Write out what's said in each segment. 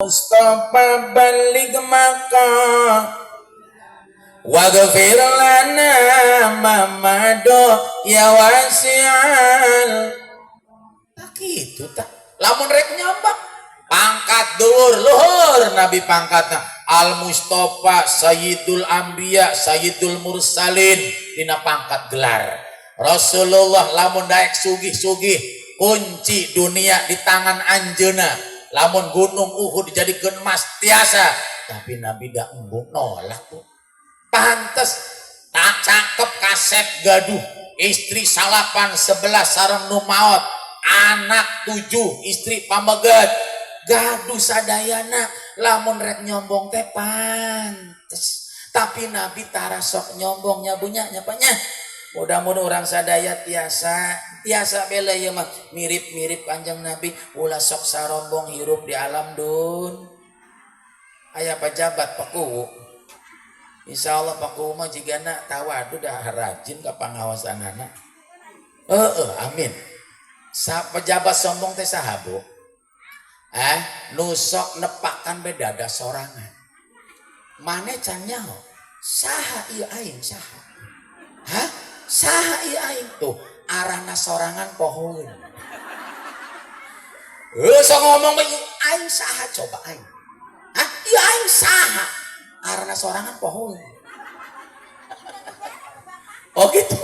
Mustafa balik Makkah waghfir lana mamado ya wasi'al. Tak gitu tak. Lamun rek nyambak pangkat luhur Nabi pangkatna Al Mustafa Sayyidul Anbiya Sayyidul Mursalin dina pangkat gelar Rasulullah. Lamun daek sugih-sugih kunci dunia di tangan anjeuna, lamun gunung Uhud dijadikeun emas tiasa, tapi Nabi dak embung nolak tuh. Pantes tak cakep kasep gaduh, istri 8 11 sareng nu maot, anak 7 istri pamegat gaduh sadayana. Lamun rek nyombong teh pantes, tapi Nabi tara sok nyombongnya bunya nyapanya. Mudah-mudahan orang sadaya tiasa bela ya mah mirip-mirip Kanjeng Nabi ulah sok sarombong hirup di alam dun. Aya pejabat paku, insyaallah paku mah jigana tawadu dah rajin ka pangawasanana. Amin. Sa pejabat sombong teh saha Bu? Nusok nepakan bedada sorangan. Mane can nyaho? Saha ieu aing saha? Hah? Saha ieu aing tuh arahna sorangan pohon. Sok ngomong bae aing saha coba aing. Hah? Ieu aing saha? Arahna sorangan pohon. Oh gitu.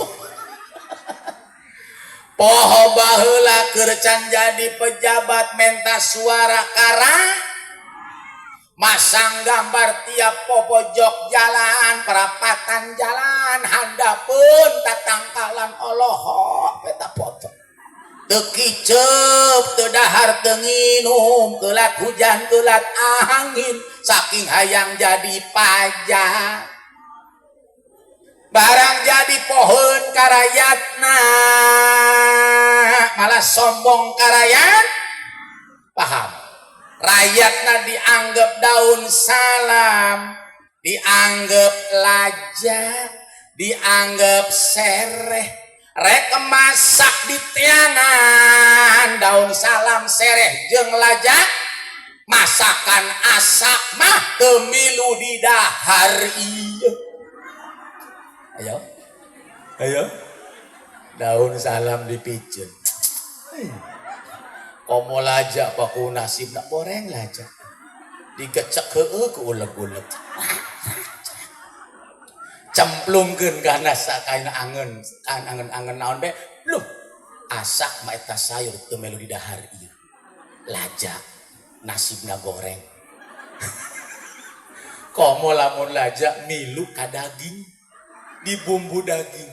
Poho baheula keur can jadi pejabat mentas suara kara, masang gambar tiap popojok jalan, perapatan jalan, handapeun tatangkalan olohok peta foto. Teu kiceup, teu dahar, teu nginum, keulat hujan, keulat angin, saking hayang jadi pajak. Barang jadi pohon karayatna malah sombong karayat. Paham? Rakyatna dianggap daun salam, dianggap lajak, dianggap sereh. Rek masak di tianan daun salam sereh jeung lajak, masakan asak mah teu milu di dahar ieu. Ayo daun salam dipijeun. Komo lajak paku nasib nak goreng lajak digecek heueuh ku uleg-uleg cemplungkeun kana sakaina angeun angeun naon be luh asak mah eta sayur teu melu di dahar ieu lajak nasibna goreng. Komo lamun lajak milu ka daging di bumbu daging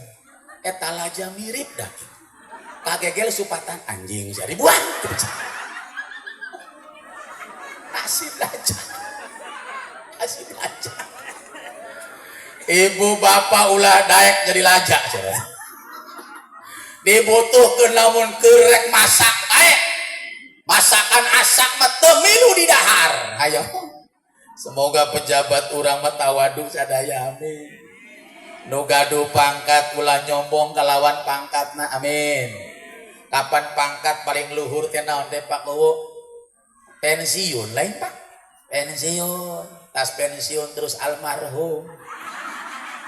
eta lajak mirip daging kagegel supatan anjing jadi buang nasib lajak. Ibu bapak ulah daek jadi lajak dibutuhkeun lamun kerek masak masakan asak mah teu milu di dahar. Ayo semoga pejabat urang mah tawadu sadaya amin. Nu gaduh pangkat ulah nyombong kalawan pangkatna amin. Kapan pangkat paling luhur teh naon teh Pak Kowo? Pensiun lain Pak. Pensiun, tas pensiun terus almarhum.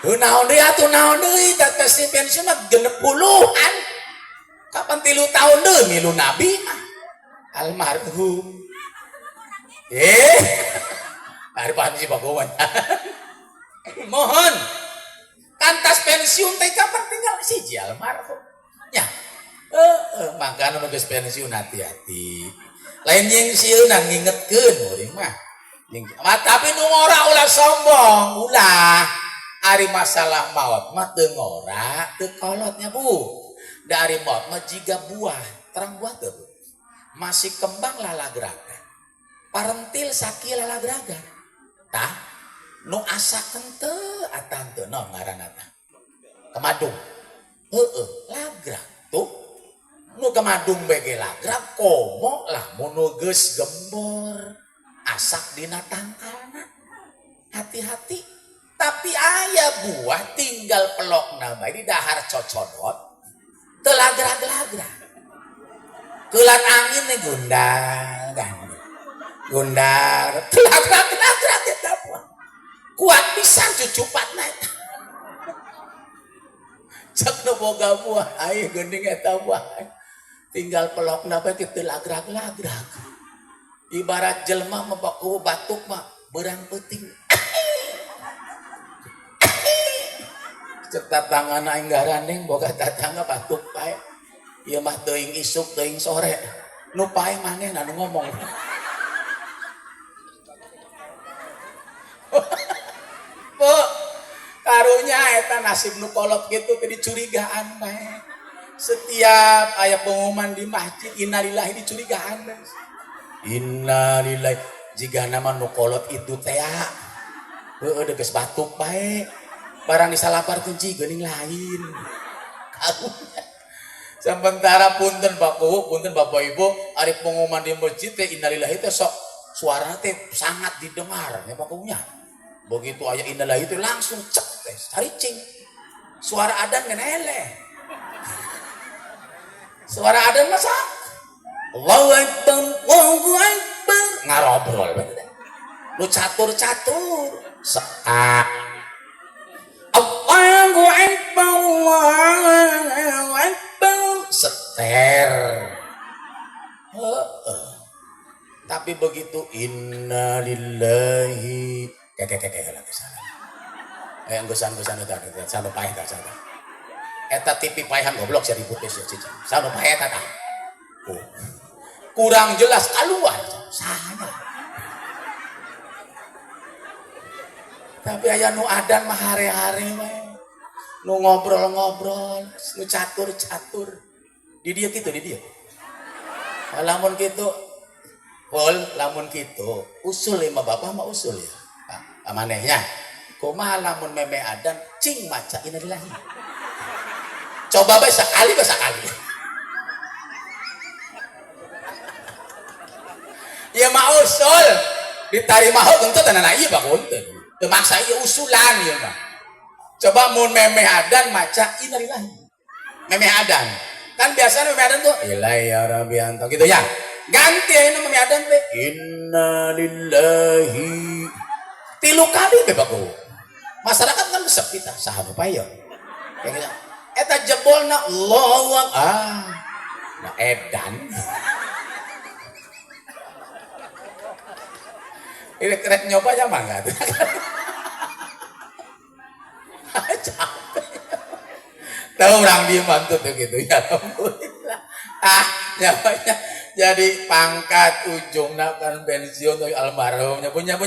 Naon deui atuh naon deui tas pensiun mah 60-an. Kapan 3 tahun deui milu nabi mah. Almarhum. Ari panci Pak Kowo. Mohon kantas pensiun teh kapan tinggal siji almarhum nya makana nu geus pensiun hati-hati lain nyingsieunan ngingetkeun urang mah tapi nu ngora ulah sombong ulah ari masalah maot mah teu ngora teu kolotnya Bu da ari maot mah jiga buah terang buah teu masih kembang lalagragan parentil sakil lalagragan tah nu asakeun teu atan teu naon ngaranna tah kemadung lagrag tuh nu kemadung bege lagrag komo lah mun nu geus gembor asak dina tangkalna hati-hati tapi aya buah tinggal pelokna bae di dahar cocodot teu lagrag-lagrag keulan angin nih gundal gandul Gundar telak-telak eta kuat pisan cucupatna eta cek nu boga buah aya geuning eta buah tinggal pelokna bae teu lagrag-lagrag ibarat jelema mah batuk mah beurang peuting cek tatangana aing garandeng boga tatangga batuk bae ieu mah teuing isuk teuing sore nu paeh manehna nu ngomong Bu karunya eta nasib nu kolot gitu teh dicurigaan bae setiap aya pengumuman di masjid innalillahi dicurigaan bae innalillahi jigana mah nu kolot itu teh heueuh geus batuk bae barang disalaparkeun ci geuning lain karunya sementara punten Bapak Ibu ari pengumuman di masjid teh innalillahi teh sok suara teh sangat didengar ya pokoknya begitu aya innalillahi teh langsung cek teh saricing suara adzan geus eleh suara adzan mah sak Allahu akbar ngarobrol lu catur-catur seak Allahu akbar seter tapi begitu innalillahi kayak lagi sana anggusan itu sana paeh tak sana eta TV paehan goblok saya diputus ya cici sana paeh tak kurang jelas keluar sana tapi aya nu adan mah hari-hari mah nu ngobrol-ngobrol nu catur-catur di dia gitu di dia lamun gitu pol lamun gitu usul lima bapak mah usul ya manehnya kumaha lamun meme adan cing maca innalillahi coba bae sakali ya mah usul ditarima heuh teu tanana ieu bakun teu maksa ieu usulan ieu mah coba mun meme adan maca innalillahi meme adan kan biasanya meme adan tuh ilahi ya rabbi anta gitu ya ganti ayeuna meme adan teh innalillahi 3 kali bebago masyarakat kan resep kita saha paeyo eta jebolna Allahu nah edan ini kerek nyoba ya mangga capek tahu orang dia mantut gitu ya alhamdulillah nyapanya jadi pangkat ujungna kan pensiun almarhumnya punya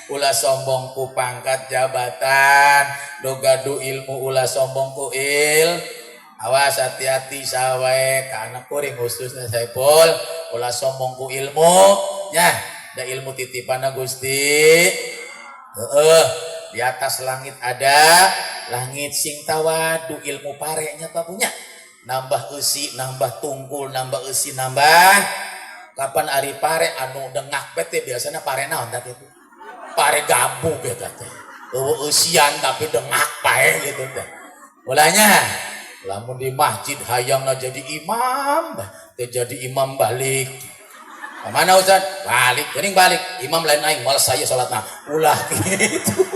ulah sombong ku pangkat jabatan dogadu ilmu ulah sombong ku awas hati-hati sawae ka anak kuring khususnya Saipul ulah sombong ku ilmu nya da ilmu titipanna Gusti di atas langit ada langit sing tawadu ilmu parenya apa punya nambah eusi nambah tungkul nambah eusi nambah kapan ari pare anu dengak bete biasanya pare naon tah kitu pare gabu beta teh eusian tapi dengak pae gitu teh ulahnya lamun di masjid hayangna jadi imam teh jadi imam balik mana Ustaz balik geuning balik imam lain aing moal saya salatna ulah gitu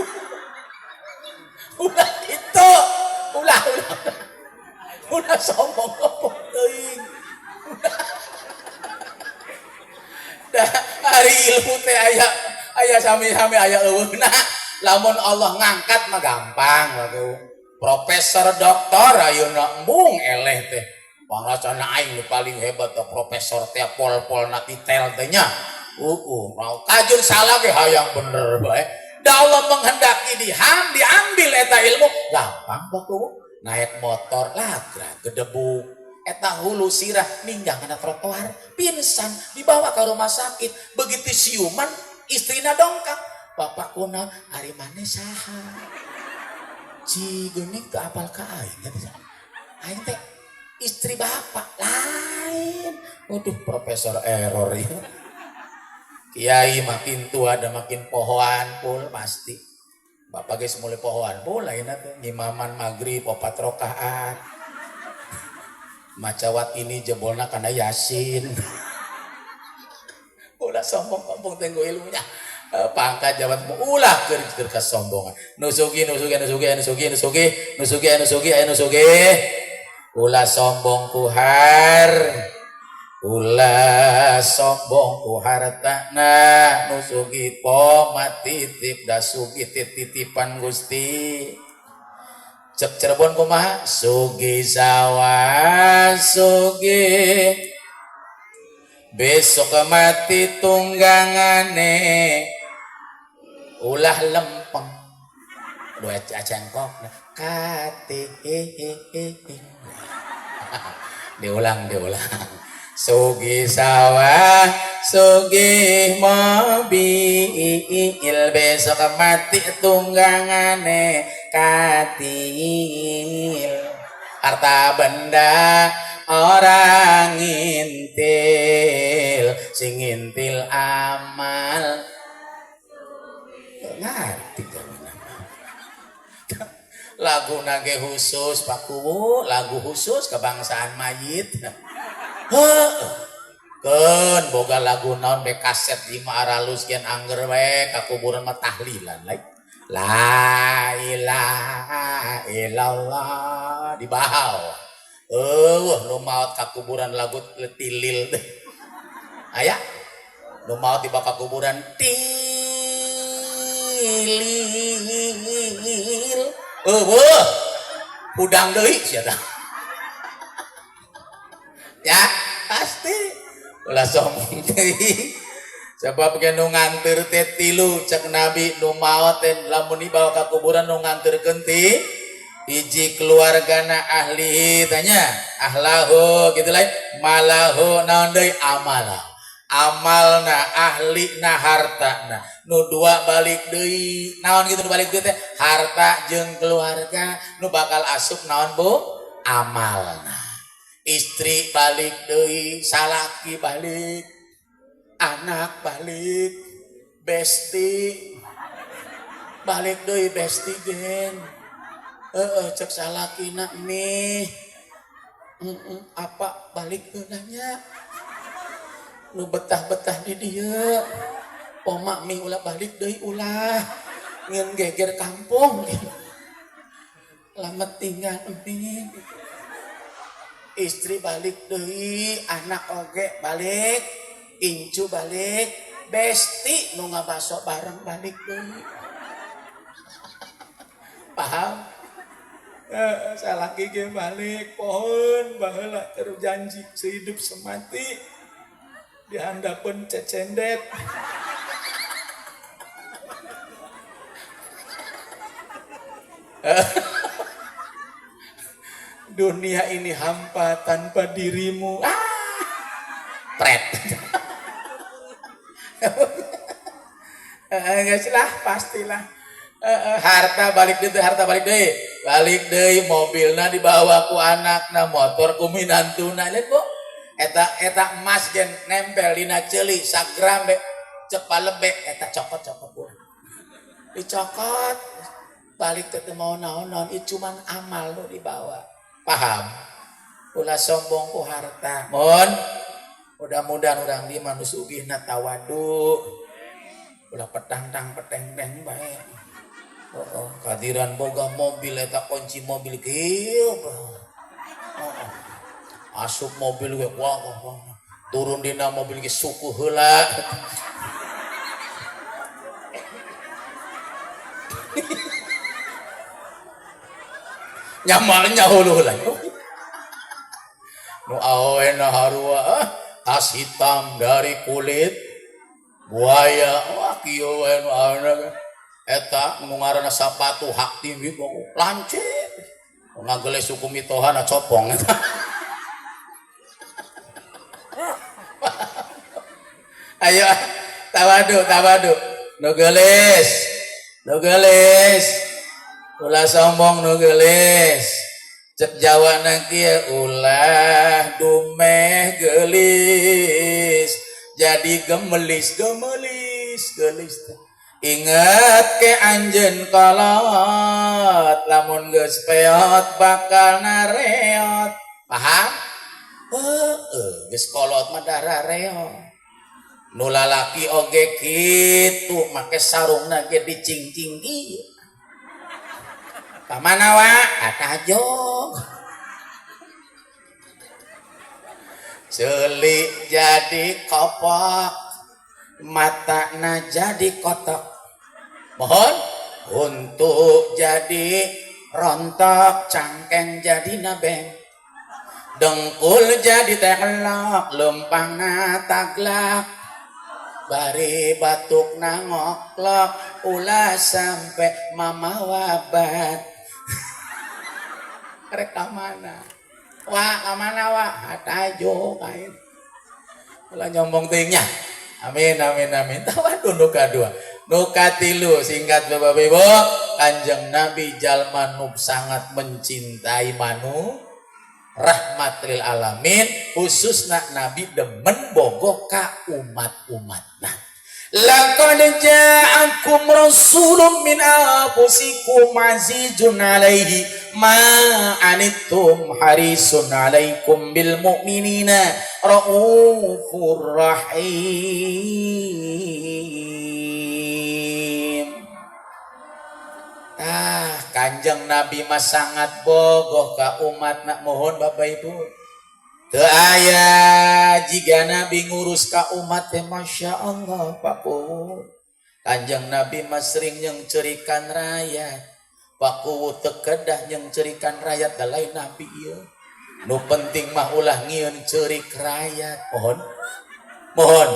ulah sombong teuing dah hari ilmu teh aya sami-sami aya eueuna lamun Allah ngangkat mah gampang waduh profesor doktor ayeuna embung eleh teh pangrasana aing nu paling hebat teh profesor teh pol-polna titel teh nya mau kajun salah ge hayang bener bae da Allah menghendaki diambil eta ilmu gampang baku naik motor lagrag gedebuk eta hulu sirah ninggang kana trotoar pingsan dibawa ke rumah sakit begitu siuman istrina dongkap bapak kuna ari maneh saha ci geuning teu apal ka aing aing teh istri bapak lain waduh profesor error ya kiai makin tua ada makin pohoan pul pasti bapak geus mulai pohoan pul lainna teh ngimaman maghrib 4 rakaat macawat ini jebolna kana yasin ulah ulah sombong kampung tenggo ilmunya pangkat jabat ulah keur kasombongan nusugi ulah sombong kuhar ulah sombong ku hartana nusugi pomat titip dasugi titipan Gusti cek Cirebon kumaha sugi sawah sugi besok mati tunggangane ulah lempeng dua cengkok kati diulang sugi sawah sugi mobil besok mati tunggangane katil harta benda orang ngintil sing ngintil amal ngerti lagu nage khusus paku lagu khusus kebangsaan mayit kan boga lagu naon be kaset di aralus gen angger we kakuburan mah tahlilan lain la ilaha illallah di bahau nu maot kakuburan lagu tilil deh aya nu maot di baka kuburan tilil udang deui sia tah ya pasti ulah sombong deui sebab ge nu nganteur teh tilu cek nabi nu maot teh lamun dibawa ka kuburan nu nganteurkeun ti hiji keluargana ahli tanya ahlahu gitu lain malahu naon deui amalna ahlina hartana nu dua balik deui naon gitu nu balik deui teh harta jeung keluarga nu bakal asup naon bu amalna istri balik deui salaki balik anak balik besti balik deui besti gen cek salakina nih apa balik nanya nu betah-betah di dia omak mi ulah balik deui ulah ngeun geger kampung lamet tinggal nih istri balik deui anak oge balik incu balik besti nu ngabaso bareng balik deui paham salaki ge balik pohon baheula keur janji sehidup semati dihandapeun cecendet dunia ini hampa tanpa dirimu pret geus lah pastilah harta balik deui mobilna dibawa ku anakna motor ku minantuna lihat bu eta emas gen nempel dina ceuli sagram be cek palebek eta cokot bu dicokot balik teh mau naon cuman amal nu dibawa paham ulah sombong ku harta mun mudah-mudahan urang di mah nu sugihna tawadu ulah petang-tang peteng-teng bae kadiran boga mobil eta kunci mobil kieu asup mobil we wah turun dina mobil ge suku heula nyamalnya hulu heula nu awena harua tas hitam dari kulit buaya wah kieu we nu awena eta nu ngaranna sapatu hak tinggi lancip ngageles suku mitohana copong eta ayo tawadu nu gelis ulah sombong nu gelis cek jawana kieu ulah dumeh gelis jadi gelis ingat ke anjeun kolot lamun geus peot bakal nareot paham geus kolot mah darareot Nu lalaki oge kitu make sarungna ge dicingcing ieu. Ka mana wa? Atajog. Ceuli jadi kopok, matana jadi kotok. Mohon untuk jadi rontok, cangkeng jadi nabeng, dengkul jadi teklok, lempangna taglak, bari batuk nangoklok, ulah sampai mama wabat. Reka mana? Wah, kamana wah? Atajo kain. Ulah nyombong tingnya. Amin amin amin. Tawadun nuka dua. Nuka tilu singkat Bapak Ibu. Kanjeng Nabi jalma nu sangat mencintai manu rahmat lil alamin, khususna Nabi demen bogoh ka umat-umatna. Laqad ja'akum rasulun min anfusikum azizun 'alaihi ma anittum harisun 'alaikum bil mu'minina raufur rahim. Kanjeng Nabi mah sangat bogoh ka umatna. Mohon Bapak Ibu, teu aya jiga Nabi ngurus ka umat teh Masya Allah Pak Kuwu. Kanjeng Nabi mah sering nyengcerikan rakyat. Pak Kuwu teu kedah nyengcerikan rakyat da lain Nabi ieu. Nu penting mah ulah ngieun ceurik rakyat. Mohon.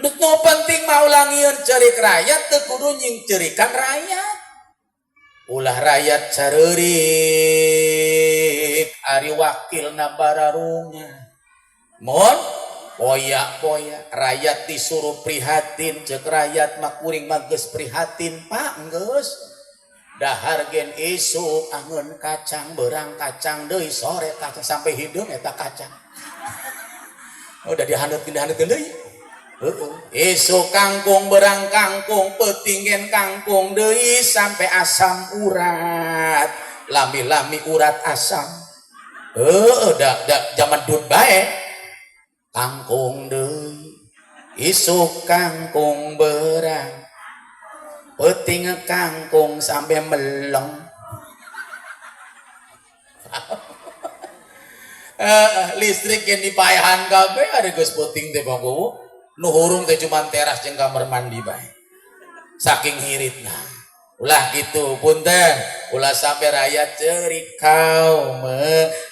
Nu penting mah ulah ngieun ceurik rakyat, teu kudu nyengcerikan rakyat. Ulah rakyat careurik ari wakilna bararunga. Mohon poya-poya rakyat disuruh prihatin, cek rakyat mah kuring mah geus prihatin Pak geus. Dahar gen isuk angeun kacang berang kacang deui sore kacang sampai hidung eta kacang. Udah dihanut-hanut deui. Isuk kangkung berang kangkung petinggen kangkung deui sampai asam urat, lami-lami urat asam. Zaman dud bae kangkung deui, isuk kangkung berang peting kangkung sampai meleng. Listrik yang dipayahan kabeh ada geus puting teh Bang Kuwu. Nu hurung teh cuman teras jeung kamar mandi bae. Saking hiritna. Ulah gitu punten, ulah sampai rakyat ceurik kau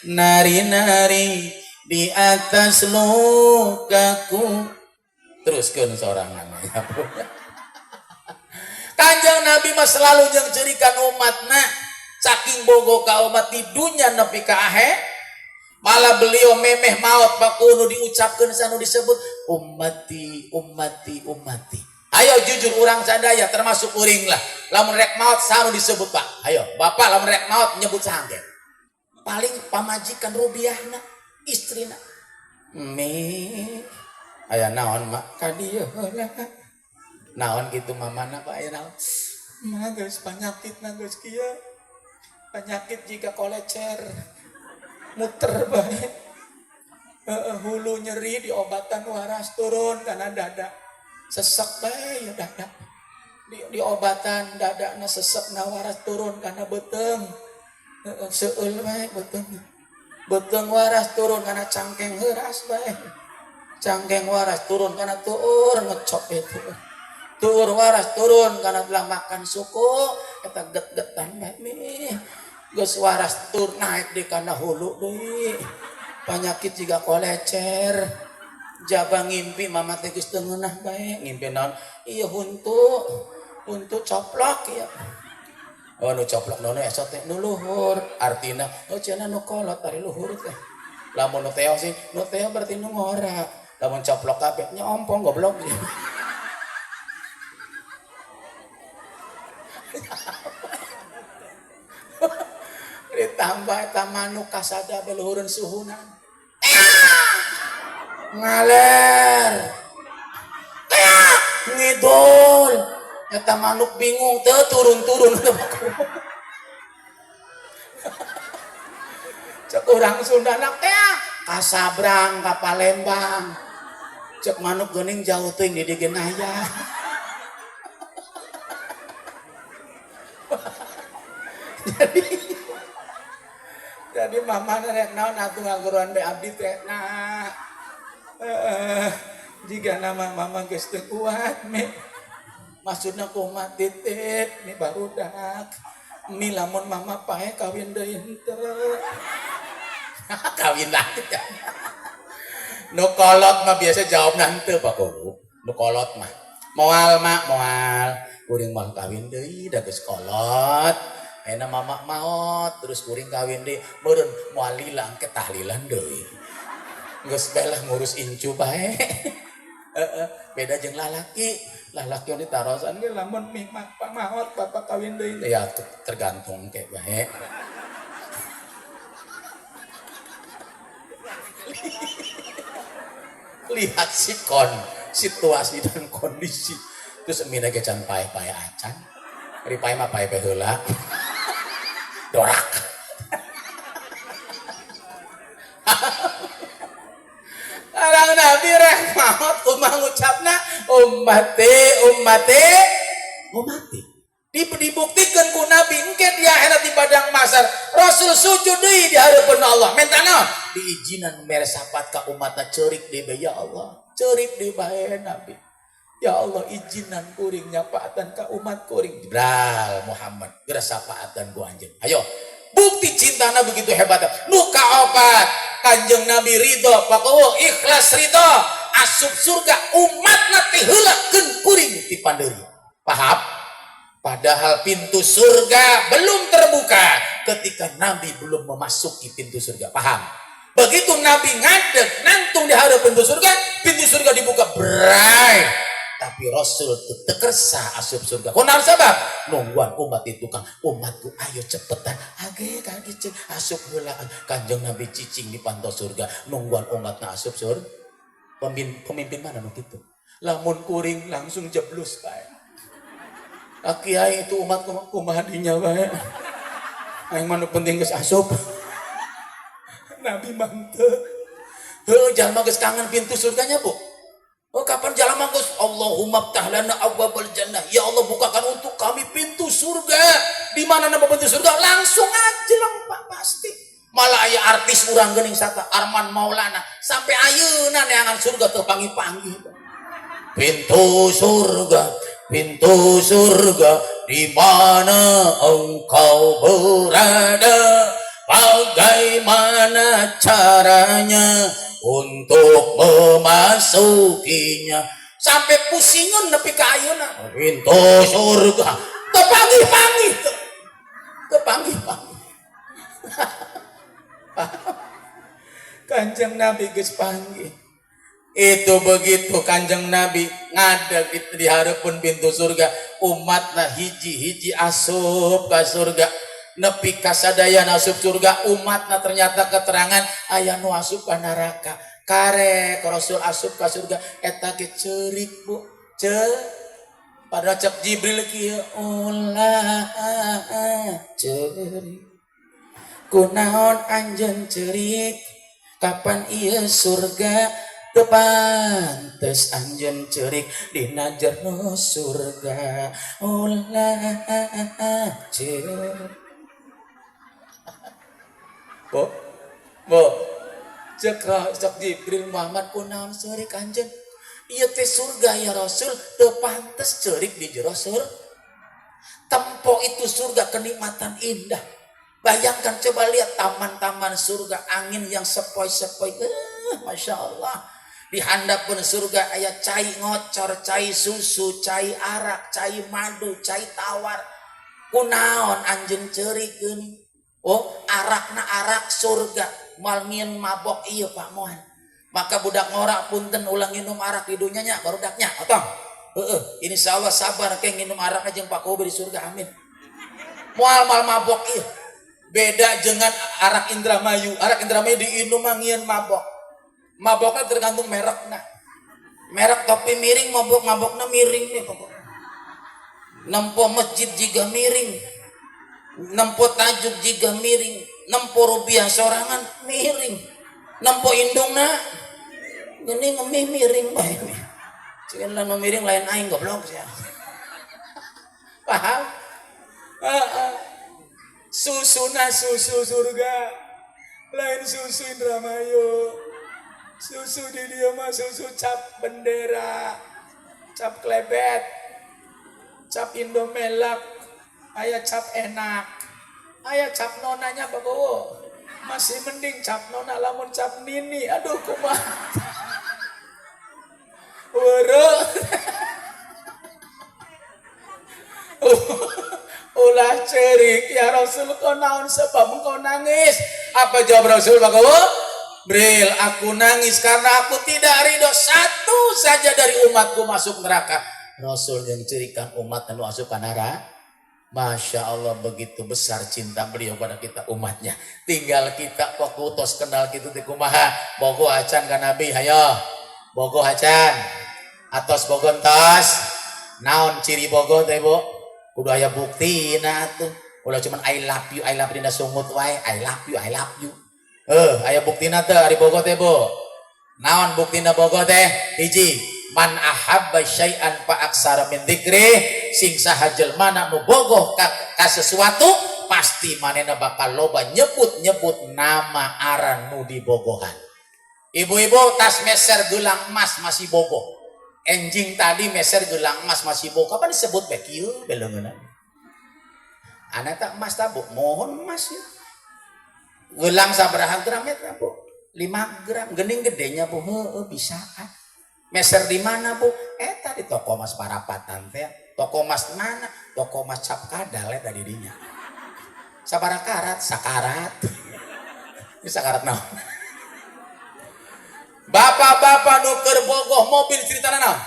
menari-nari di atas lukaku. Teruskeun sorangan. Kanjeng Nabi mah selalu jeung ceurikan umatna. Saking bogo ka umat di dunya nepi ka akhir. Malah beliau memeh maut Pak Kuwu diucapkeun sanu disebut ummati ummati ummati. Ayo jujur urang sadaya termasuk uring lah. Lamun rek maut sanu disebut Pak. Ayo Bapak lamun rek maut nyebut sanggen. Paling pamajikan rubiahna, istrina. Aya naon mak ka dieu heula. Naon kitu mamana Pak aya naon? Mah geus panyakitna geus kieu. Penyakit jika kolecer. Muter bae. Hulu nyeri diobatan waras turun karena dada sesek bae ya dada. Diobatan dadana sesek na waras turun karena beteng. Seueul bae beteng. Beteng waras turun karena cangkeng heuras bae. Cangkeng waras turun karena tuur ngecop itu. Tuur waras turun karena belah makan suku eta get-getan bae nih. Geus waras tur naik di kana hulu deui. Panyakit jiga kolecer. Jaba ngimpi mama teh geus teu ngeunah bae. Ngimpi naon? Ieu huntu coplok ya. Oh nu coplok nu esot teh nu luhur. Artina cenah nu kolot ari luhur teh. Lamun nu teo sih, nu teo berarti nu ngora. Lamun coplok kabeh nya ompong goblok. Ditambah tamanu kasada beluhureun suhunan. Ngaler. Ngidul. Eta manuk bingung teu turun-turun teu. Cek urang Sundana teh kasabrang ka Palembang. Cek manuk geuning jauh teuing di dieu aya. jadi mama rek naon atuh ngaguruan be abdi teh. Nah. Jika nama mama geus teu kuat me. Maksudna kumaha titit mi barudak. Mi lamun mama pae kawin deui henteu. Kawin lagi. Nu kolot mah biasa jawabna henteu Pak Guru. Nu kolot mah. Moal mak moal. Kuring mah kawin deui da geus kolot. Ayeuna mama maot terus kuring kawin deui. Meureun moal lilang ke tahlilan deui. Geus bae lah ngurus incu bae. Beda jeung lalaki. Lalaki yang ditarosan ge lamun mih maot bapak kawin deui. Ya tergantung ke bae. Lihat situasi dan kondisi. Terus mina ge can pae-pae acan. Ari pae mah pae heula. Dorak. Arang Nabi rek maot umah ngucapna ummati. Dibuktikan ku Nabi engke dia enak di padang mahsyar. Rasul sujud deui di hareupeun Allah. Minta naon? Diizinan mere sapat ka umatna ceurik deui ya Allah. Ceurik deui bae Nabi. Ya Allah izinan kuring nyapaatan ka umat kuring. Jibril Muhammad geura sapaatan ku anjeun. Ayo. Bukti cintana begitu hebat. Nu kaopat Kanjeng Nabi ridho, pakowo ikhlas ridho, asup surga umatna teh heulakeun kuring ti pandeuri. Paham? Padahal pintu surga belum terbuka ketika Nabi belum memasuki pintu surga. Paham? Begitu Nabi ngadeg nantung di hareup pintu surga dibuka bray. Tapi Rasul teu kersa asup surga. Kunaon sabab? Nungguan umat itu Kang. Umatku ayo cepetan. Age kaki cing asup heula. Kanjeng Nabi cicing di pantau surga. Nungguan umatna asup surga. Pemimpin mana nu kitu? Lamun kuring langsung jeblus bae. Kiai itu umat kumaha dinya bae. Aing mah nu penting geus asup. Nabi mah teu. Heuh jalma geus kangen pintu surganya, Bu. Oh kapan jalan mangkus? Allahumma ftah lana abwabal jannah. Ya Allah bukakan untuk kami pintu surga. Di mana nama pintu surga? Langsung aja Pak pasti. Malah aya artis urang geuning sata Arman Maulana sampai ayeuna neangan surga teu panggih-panggih. Pintu surga di mana engkau berada? Bagaimana caranya untuk memasukinya? Sampai pusingan nepi ka ayeuna. Pintu surga kepanggih-panggih. Kanjeng Nabi geus panggih. Itu begitu Kanjeng Nabi ngadeg di hareupeun pintu surga, umatna hiji-hiji asup ka surga. Nepi kasadayana asup surga, umatna ternyata keterangan aya nu asup ka neraka. Karek Rasul asup ka surga eta ge ceurik Bu. Pada cek Jibril kieu ulah ceurik. Kunaon anjeun ceurik? Kapan ieu surga teu pantes anjeun ceurik dina jero surga. Ulah ceurik. Bu, cek Jibril Muhammad kunaon ceurik anjeun? Ieu teh surga ya Rasul, teu pantes ceurik di jero surga. Tempo itu surga kenikmatan indah. Bayangkan coba lihat taman-taman surga, angin yang sepoi-sepoi. Masya Allah. Di handapun surga aya cai ngocor, cai susu, cai arak, cai madu, cai tawar. Kunaon anjeun ceurik geuning? Oh, arakna arak surga, mal ngieun mabok ieu Pak Mohan. Maka budak ngorak punten ulang minum arak di dunya nya barudaknya, otong. Insyaallah sabar ke nginum arak aja Pak Kobe di surga, amin. Moal mal mabok ieu. Beda dengan arak Indramayu. Arak Indramayu diinum ngieun mabok. Maboknya tergantung merekna. Merek topi miring mabokna miring nih pokok. Nempo masjid juga miring. Nempo tajuk juga miring, nempo rupiah sorangan miring, nempo indungna Ini ngemih miring bae. Cing lain miring lain aing goblok sia. Paham? Susuna susu surga. Lain susu Indramayu. Susu di dia mah susu cap bendera. Cap klebet. Cap Indomelak. Aya cap enak. Aya cap nonanya bagowo. Masih mending cap nona lamun cap nini. Aduh kumaha. Wero. Ulah cerik ya Rasul, kau naon sebab engkau nangis? Apa jawab Rasul bagawo? Bril, aku nangis karena aku tidak ridho satu saja dari umatku masuk neraka. Rasul yang cirikan umat anu asup ka neraka. Masya Allah, begitu besar cinta beliau pada kita umatnya. Tinggal kita kok utos kenal gitu di kumaha. Bogo acan ka Nabi, hayo. Bogo acan. Atos bogo entos. Naon ciri bogo teh, Bu? Kudu aya bukti na tuh. Ulah cuman I love you dina sungut wae. I love you. Aya buktina teh ari bogo teh, Bu. Naon buktina bogo teh? Hiji, man ahabba syai'an fa aksara min dzikri, sing saha jelmana nu bogoh ka sesuatu pasti manehna bakal loba nyebut-nyebut nama aran nu dibogohan. Ibu-ibu tas meser gelang emas masih bogoh. Enjing tadi meser gelang emas masih bogoh. Kapan disebut bae kieu belengeuna? Ana tak emas ta, Bu? Mohon emas ya. Gelang sabaraha gram eta, Bu? 5 gram. Geuning gedenya, Bu. Heueuh bisaan. Meser di mana, Bu? Eta di toko emas Parapatan teh. Toko emas mana? Toko emas cap kadal eta di dinya. Sabaraha karat? Sakarat. Ini sakarat naon? Bapak-bapak nuker bogoh mobil ceritana naon?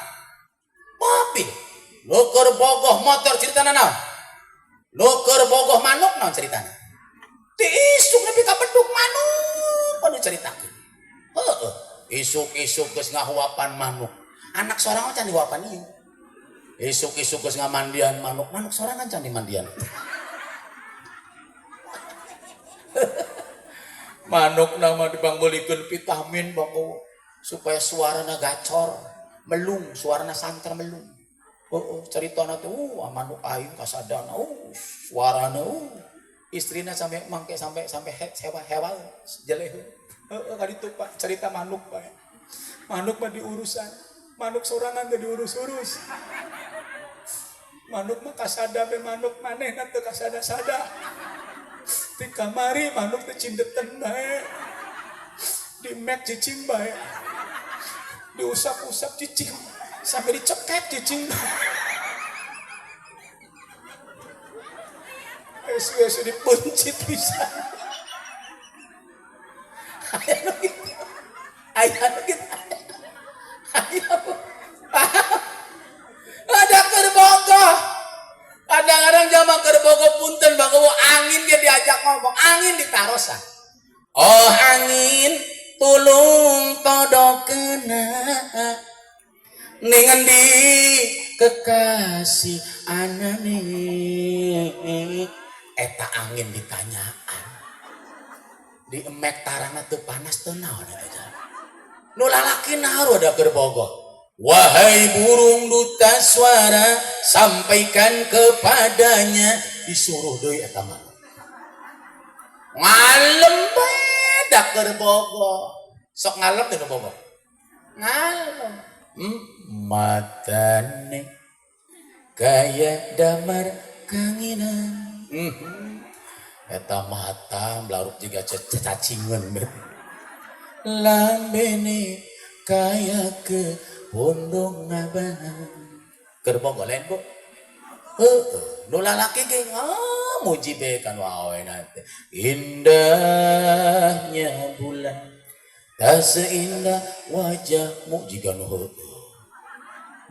Mobil. Nuker bogoh motor ceritana naon? Nuker bogoh manuk naon ceritana? Diisuk nepi ka bedug manuk anu caritakeun. Heeh. Isuk-isuk geus ngahuapan manuk. Anak sorangan can dihuapan ieu. Isuk-isuk geus ngamandian manuk. Manuk sorangan can dimandian. Manuk nama dibanggulikeun vitamin baku supaya suarana gacor, melung, suarana santer melung. Caritana teh manuk aing kasadana, suarana istrina sampai mangke sampai hewa jeleheun. Ka ditu Pak, cerita manuk bae. Manuk mah diurusan. Manuk sorangan teh diurus-urus. Manuk mah kasada be manuk manehna teu kasada-sada. Di kamari manuk teh cindetan bae. Di mek cicing bae. Diusap-usap cicing sampai dicekek cicing. Esu dipuncit bisa. Aya gitu. Ada kerbogoh. Kadang-kadang jama kerbogoh punten bagawo angin dia diajak ngomong, angin ditarosan. Oh angin tulung todokeuna ning endi kekasih anane. Eta angin ditanyaan. Di emek tarana teu panas teu naon eta. Nu lalaki naharu ada kerbogoh. Wahai burung duta suara, sampaikan kepadanya. Disuruh deui eta mah. Ngalem bae da kerbogoh. Sok ngalem teu bogoh. Ngalem. Matane kaya damar kanginan. Eta mata blaruk juga cacingeun. Lambene kaya ke pondong ngaban. Kerbogoh lain, Bu. Nu lalaki ge muji bae kan waewena teh. Indahnya bulan tak seindah wajahmu jika nu heueuh.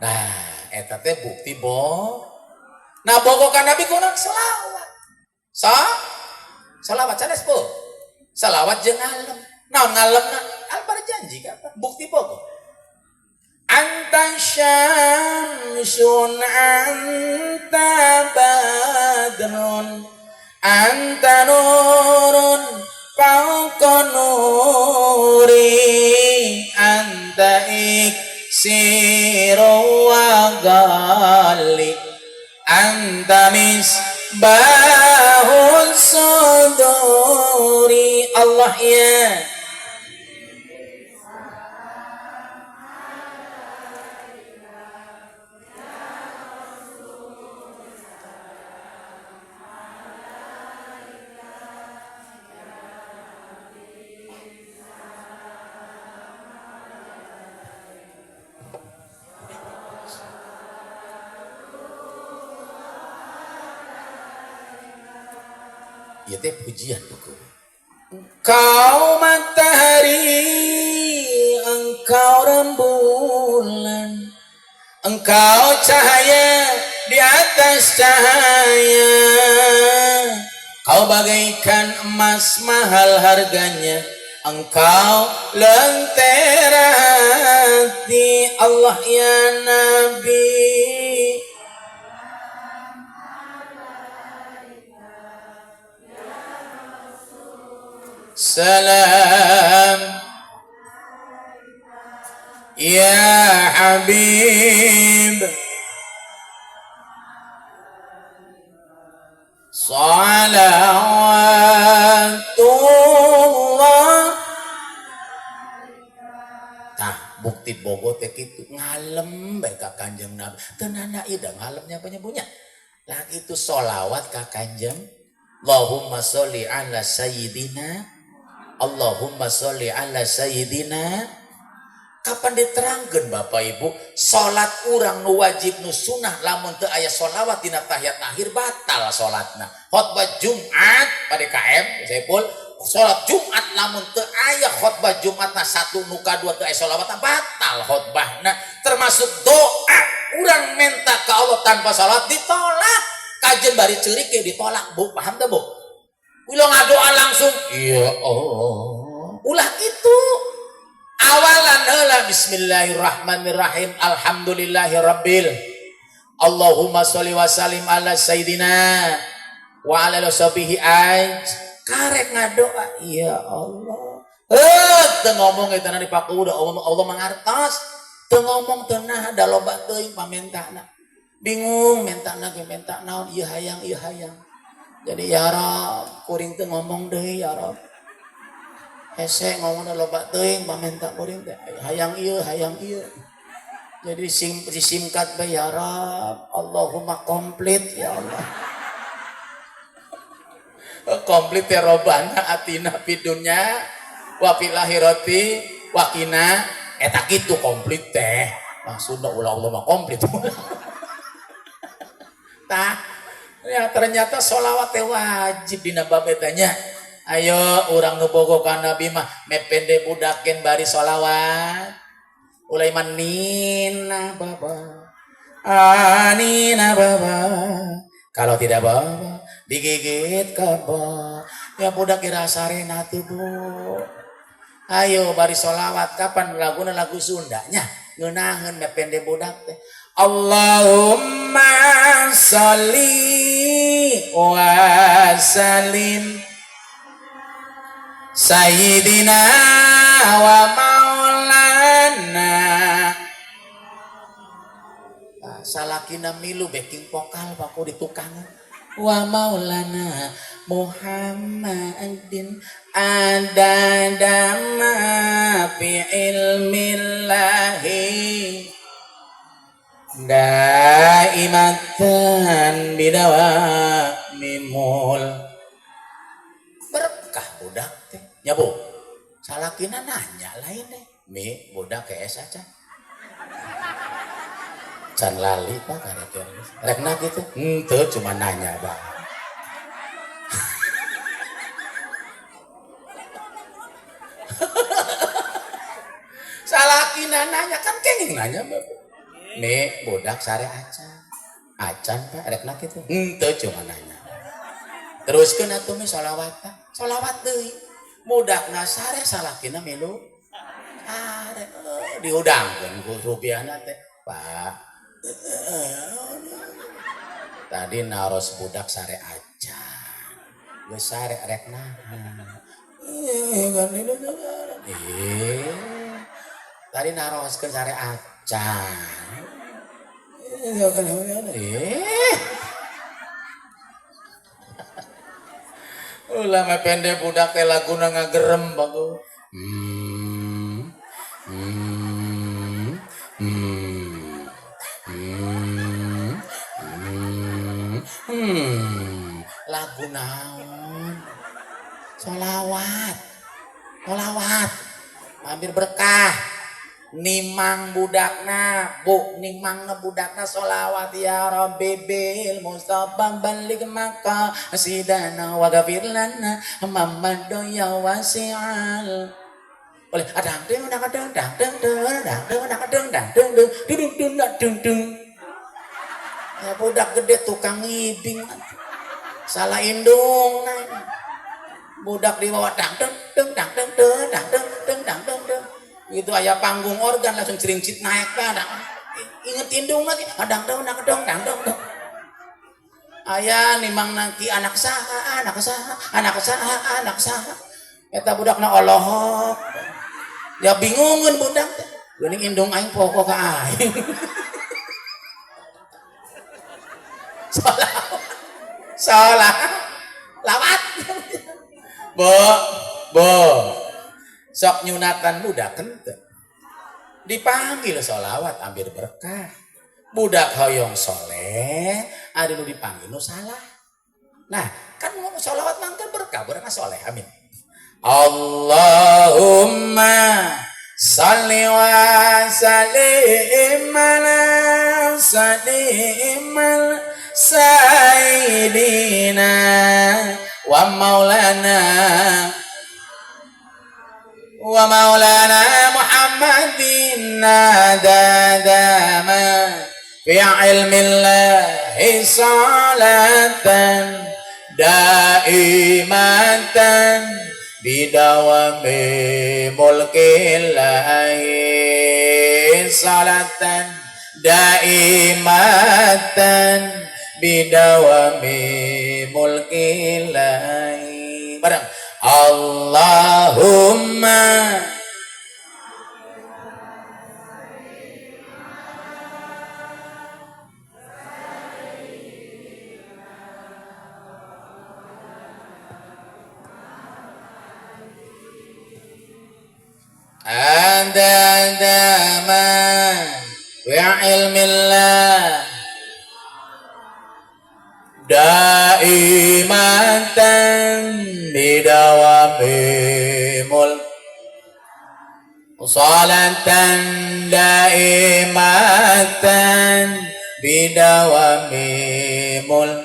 Nah, eta teh bukti, Bo. Nah, bogoh ka Nabi kunaon selawat. Selawat sanes, Bu. Selawat jeung ngalem. Naon ngalemna? Al berjanji ka bukti bogoh. Anta syamsun anta badrun anta nurun fauqa nuri anta misbahus suduri. Allah ya ya teh pujian buku. Engkau matahari, engkau rembulan, engkau cahaya di atas cahaya, kau bagaikan emas mahal harganya, engkau lentera hati. Allah ya Nabi, salam ya Habib, salawatullah. Tah bukti bogo teh kitu ngalem bae ka Kanjeng Nabi. Teunana ieu da ngalemnya penyebunya. Lah itu sholawat ka Kanjeng. Allahumma sholli ala sayyidina, Allahumma sholli ala sayyidina. Kapan diterangkan Bapak Ibu, salat urang nu wajib nu sunah lamun teu aya sholawat dina tahiyat akhir batal salatna. Khotbah Jumat pada KM Saipul, salat Jumat lamun teu aya khotbah Jumatna satu nu kadua teu aya sholawat batal khotbahna. Termasuk doa urang minta ka Allah tanpa salat ditolak. Kajen bari ceurik ge ditolak Bu, paham teu Bu? Ulah ngadoa langsung, ya Allah. Ulah itu. Awalan heula bismillahirrahmanirrahim, alhamdulillahirabbil. Allahumma sholli wa sallim ala sayyidina wa ala sahbihi aj. Karek ngadoa, ya Allah. Teu ngomong eta di pakuda Allah mangartos. Teu ngomong teu nah da loba teuing pamentana. Bingung mentana ge menta naon ieu hayang ieu hayang. Jadi ya Rab, kuring teu ngomong deui ya Rab. Hese ngomong da loba teuing pamenta kuring teh hayang ieu hayang ieu. Jadi disingkat bae ya Rab, Allahumma komplit ya Allah. Komplit ya Robbana atina fid dunya wa fil akhirati wa qina eta kitu komplit teh. Maksudna ulah Allah mah komplit. Ya ternyata sholawat teh wajib dina bab eta nya. Ayo urang nu bogo ka Nabi mah mepende budakeun bari sholawat. Ulai manina baba. Anina baba. Kalau tidak baba digigit kaba. Ya budak kira sarena tuh Bu. Ayo bari sholawat kapan laguna lagu Sundanya ngeunaheun mepende budak teh. Allahumma sholli wa sallim sayyidina wa maulana. Salakina milu backing vokal paku di tukangan. Wa maulana Muhammadin adadama fi ilmillahi daimatan bidawa mimul. Berkah budak teh nya Bu. Salakina nanya lain deh. Mi budak ke aja. Can lali Pak karek rekna gitu. Teu cuma nanya Bang. Salakina nanya kan kenging nanya Bapak. Mi budak sare acan Pak rekna kitu. Teu cuma nanya. Teruskeun atuh mi sholawat deui. Budakna sare salakina milu. Are diudangkeun ku rupiahna teh. Pak. Tadi naros budak sare acan. Geus sare rekna. Tadi naroskeun sare acan. Lama pendek budak teh laguna ngagerem bagus. Hmm. Hmm. Hmm. Hmm. Lagu naon? Solawat. Hampir berkah. Nimang budakna, bu nimangna budakna solawat ya Rabbi bil Mustafa balik maka sidana wa ghafir lana mamado ya wasi'al. Oleh adang deng dang dang dang dang dang dang. Ya budak gede tukang ngibing. Salah indung budak di bawah dang dang dang dang dang dang dang dang dang. Itu ayah panggung organ langsung cerincit naik kadang inget indung lagi kadang dong ayah nimang nangki anak saha eta budakna Allahok ya bingungan budak geuning indung aing pokok ka aing salah lawat bo sok nyunatan budak kenteu dipanggil sholawat ambil berkah budak hoyong soleh ada nu dipanggil nu salah nah kan mau sholawat mangkan berkah budak soleh amin Allahumma salli wa sallim ala sayyidina wa maulana Muhammadin nadadama fi ilmillahi salatan daimatan bidawami mulkillahi salatan daimatan bidawami mulkillahi barang Allahumma adadama wa ilmillah daimatan bidawamimul salatan daimatan bidawamimul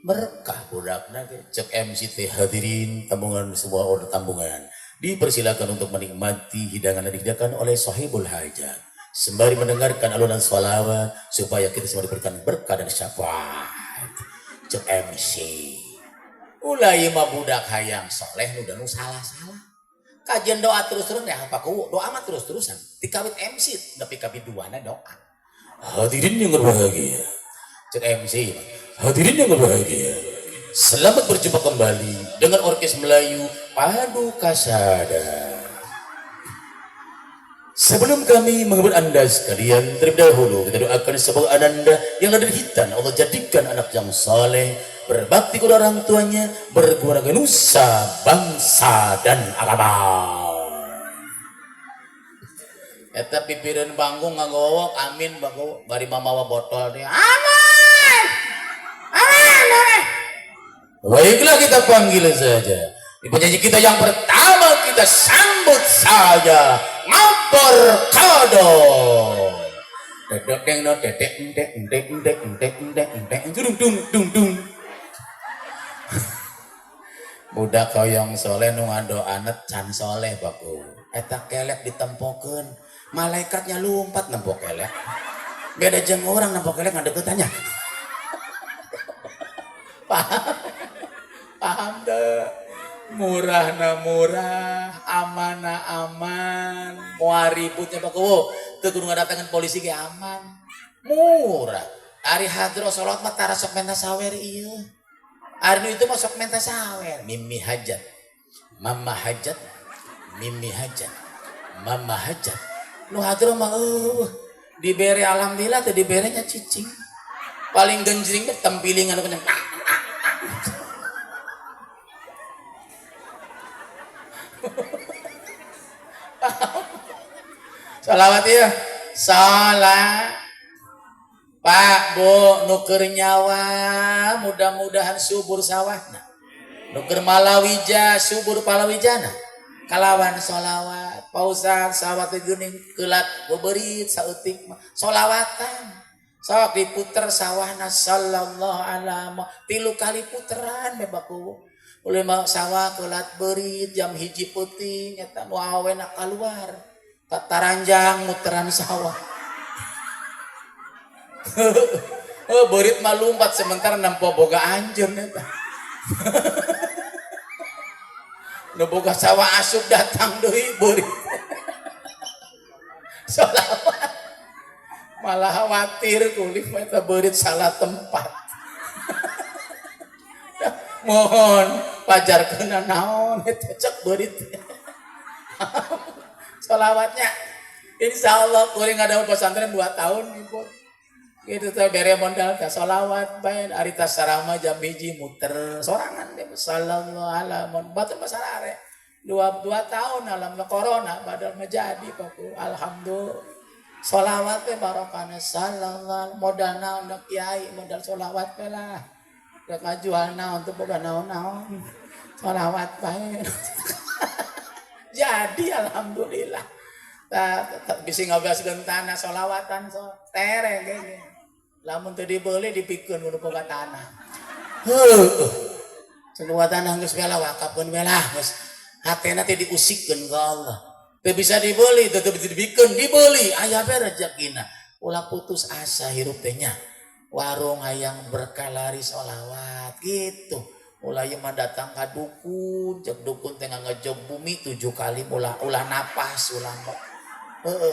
berkah budakna cek MCT hadirin tambungan sebuah order tambungan dipersilakan untuk menikmati hidangan yang disediakan oleh sahibul hajat sembari mendengarkan alunan sholawat supaya kita semua diberikan berkah dan syafaat. Cek MC ulai mah budak hayang soleh nu salah kajian doa terus-terusan ya apa ku doa mah terus-terusan dikawit MC tapi kawit duana doa hadirin yang berbahagia cek MC hadirin yang berbahagia selamat berjumpa kembali dengan Orkes Melayu Padu Kasada. Sebelum kami menghibur anda sekalian, terlebih dahulu kita doakan semoga anda yang ada di hitan Allah jadikan anak yang saleh, berbakti kepada orang tuanya, berguna nusa, bangsa dan agama. Eta pipireun banggung ngagowok, amin bago bari mamawa botol dia. Amin. Baiklah kita panggil saja. Di penyanyi kita yang pertama kita sambut saja Ngapor Kado. Budak hoyong soleh nu ngadoanet can soleh baku. Eta kelek ditempokeun, malaikatnya lumpat nempok kelek. Beda jeung orang nempok kelek ngadeukeutannya. Paham deh. Murah na murah, aman na aman, moal ributnya baku, teu kudu ngadatangan polisi ge aman, murah. Ari hadro salat mah tara sok menta sawer ieu. Ari nu itu mah sok menta sawer, mimi hajat, mama hajat, mimi hajat, mama hajat. Nu hadro mah dibere alhamdulillah teu diberenya cicing. Paling genjring teh tempilingan kenyang. Sholawat ya. Salat. Pak, Bu, nuker nyawa, mudah-mudahan subur sawahna. Nuker malawija, subur palawijana. Kalawan sholawat, pausan sawat geuning kelat beberit sautik sholawatan. Sok diputer sawahna sallallahu alaihi 3 kali puteran bebaku. Ulih mau sawah kelat berit jam 1 peuting eta nu awena keluar. Tataranjang muteran sawah. Berit mah lumpat sementara nampo boga anjeun eta. Nu boga sawah asup datang deui berit. Sholawat. Malah khawatir kulit eta berit salah tempat. Mohon pajarkeun naon eta cek berit. Sholawatnya insyaallah kuring ada pesantren 2 tahun ibu. Itu teh bere modal teh sholawat bae arita sarama jam 1 muter sorangan deh sallallahu alaihi wasallam batur basarare 2 tahun alam corona badal menjadi paku alhamdulillah sholawat teh barokahna sallallahu modal naon kiai modal sholawat teh lah rek ngajual naon teu boga naon-naon sholawat bae jadi alhamdulillah bisa ngabaskeun tanah sholawatan so tereng ge lamun teu dibeli dipikeun kudu boga tanah. Semua tanah geus bela wakafkeun bela geus hatena teh diusikeun ka Allah. Teu bisa dibeli, teu bisa dipikeun, dibeli aya bae rezekina. Ulah putus asa hirup teh nya. Warung hayang berkalari sholawat gitu. Ulah ieu mah datang ka dukun, cek dukun teh ngajog bumi 7 kali ulah napas ulah.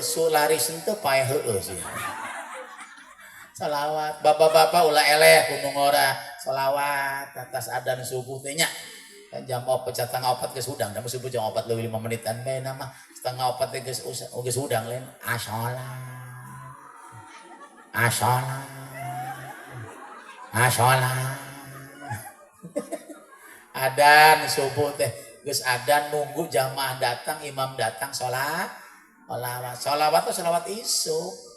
Sularis henteu pae heueuh sih. Salawat bapak-bapak ulah eleh gunung ora salawat atas adan subuh teh nya jam 4 setengah 4 geus udang da subuh jam 4 leuwih 5 menitan bae mah setengah 4 teh geus udang lain asolat adan subuh teh geus adan nunggu jamaah datang imam datang salat sholawat isuk.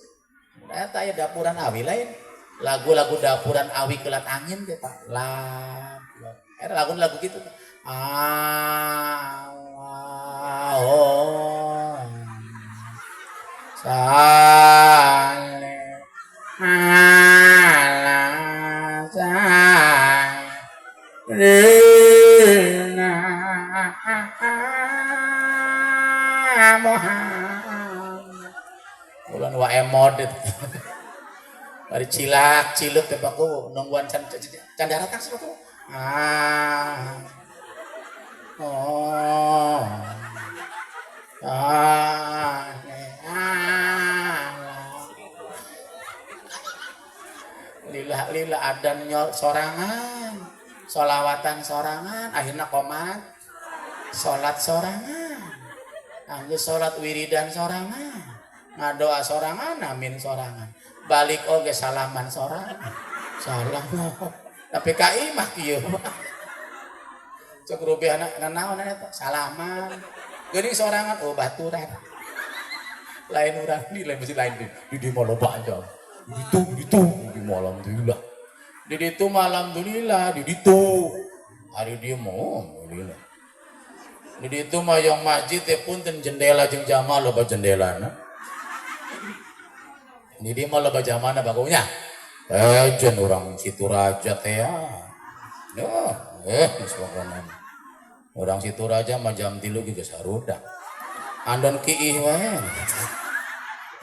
Eta aya dapuran awi lain. Lagu-lagu dapuran awi kelat angin teh Pak. Era lagu-lagu gitu. Saleh ala sayyidina Muhammad. Ulan wa emodet. Bari cilak teh baku nungguan candaratan sih baku. Lila adan nyol sorangan, sholawatan sorangan, akhirnya komat, sholat sorangan, angge sholat wiridan sorangan, ngadoa sorangan, amin sorangan, balik oge salaman sorangan, salam, tapi kai mah kieu, cek rubi anak naon eta salaman, geuning sorangan, oh baturan, lain urang di lain mesti lain di loba aja. Di malam alhamdulillah. Di ditu alhamdulillah, di ditu. Hari dia mau alhamdulillah. Di ditu mah yang masjid teh punten jendela jeung jamaah loba jendelana. Di dieu mah loba jamaahna bagunya. Jen urang situ raja teh ya. Sokonan. Urang situ raja mah jam 3 geus sarudak. Andon kiih wae.